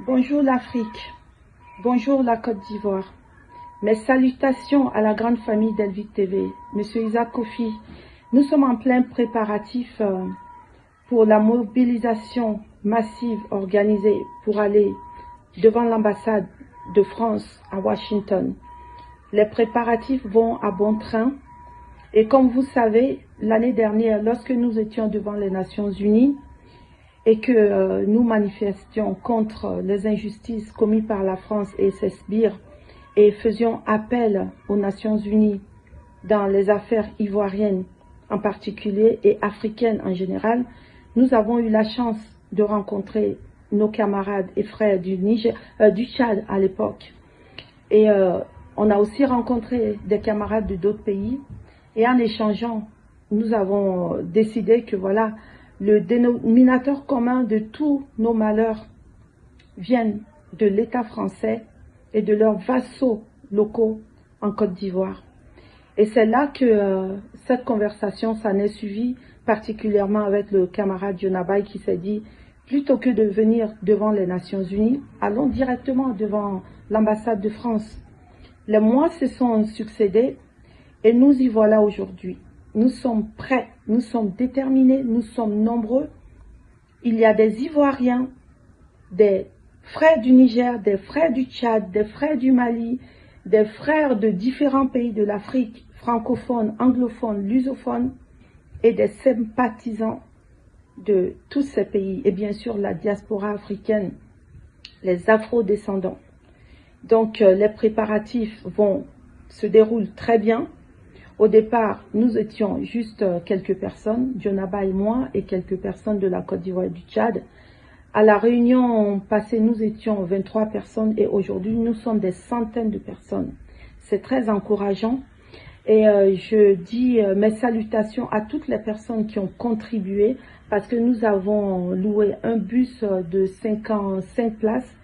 Bonjour l'Afrique, bonjour la Côte d'Ivoire. Mes salutations à la grande famille d'Elvic TV. Monsieur Isaac Kofi, nous sommes en plein préparatif pour la mobilisation massive organisée pour aller devant l'ambassade de France à Washington. Les préparatifs vont à bon train et comme vous savez, l'année dernière, lorsque nous étions devant les Nations Unies, et que nous manifestions contre les injustices commises par la France et ses sbires et faisions appel aux Nations Unies dans les affaires ivoiriennes en particulier et africaines en général, nous avons eu la chance de rencontrer nos camarades et frères du Tchad à l'époque. Et on a aussi rencontré des camarades de d'autres pays et en échangeant, nous avons décidé que voilà, le dénominateur commun de tous nos malheurs viennent de l'État français et de leurs vassaux locaux en Côte d'Ivoire. Et c'est là que cette conversation s'en est suivie, particulièrement avec le camarade Dionabaye qui s'est dit, plutôt que de venir devant les Nations Unies, allons directement devant l'ambassade de France. Les mois se sont succédés et nous y voilà aujourd'hui. Nous sommes prêts, nous sommes déterminés, nous sommes nombreux. Il y a des Ivoiriens, des frères du Niger, des frères du Tchad, des frères du Mali, des frères de différents pays de l'Afrique, francophones, anglophones, lusophones, et des sympathisants de tous ces pays, et bien sûr la diaspora africaine, les afro-descendants. Donc les préparatifs se déroulent très bien. Au départ, nous étions juste quelques personnes, Dionabaye et moi, et quelques personnes de la Côte d'Ivoire et du Tchad. À la réunion passée, nous étions 23 personnes et aujourd'hui, nous sommes des centaines de personnes. C'est très encourageant et je dis mes salutations à toutes les personnes qui ont contribué parce que nous avons loué un bus de 55 places.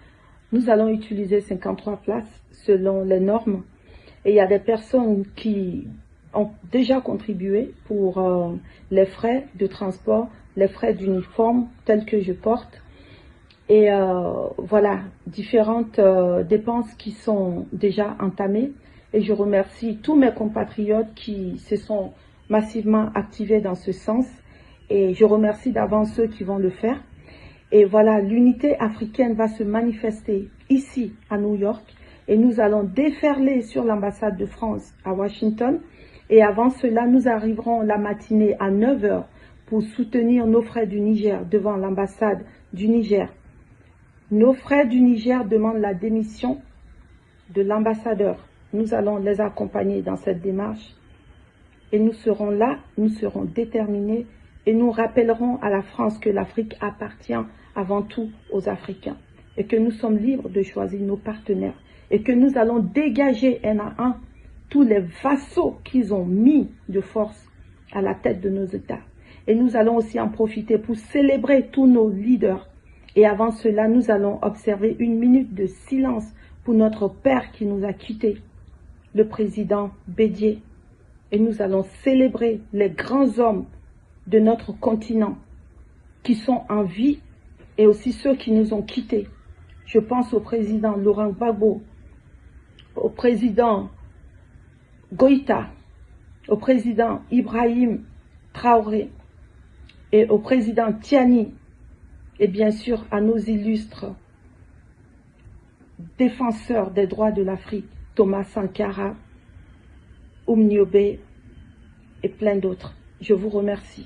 Nous allons utiliser 53 places selon les normes et il y a des personnes qui ont déjà contribué pour les frais de transport, les frais d'uniforme tels que je porte. Et voilà, différentes dépenses qui sont déjà entamées. Et je remercie tous mes compatriotes qui se sont massivement activés dans ce sens. Et je remercie d'avance ceux qui vont le faire. Et voilà, l'unité africaine va se manifester ici à New York. Et nous allons déferler sur l'ambassade de France à Washington. Et avant cela, nous arriverons la matinée à 9 h pour soutenir nos frères du Niger devant l'ambassade du Niger. Nos frères du Niger demandent la démission de l'ambassadeur. Nous allons les accompagner dans cette démarche. Et nous serons là, nous serons déterminés et nous rappellerons à la France que l'Afrique appartient avant tout aux Africains. Et que nous sommes libres de choisir nos partenaires. Et que nous allons dégager un à un tous les vassaux qu'ils ont mis de force à la tête de nos États. Et nous allons aussi en profiter pour célébrer tous nos leaders. Et avant cela, nous allons observer une minute de silence pour notre père qui nous a quittés, le président Bédié. Et nous allons célébrer les grands hommes de notre continent qui sont en vie et aussi ceux qui nous ont quittés. Je pense au président Laurent Gbagbo, au président Goïta, au président Ibrahim Traoré et au président Tiani et bien sûr à nos illustres défenseurs des droits de l'Afrique, Thomas Sankara, Oumniobé et plein d'autres. Je vous remercie.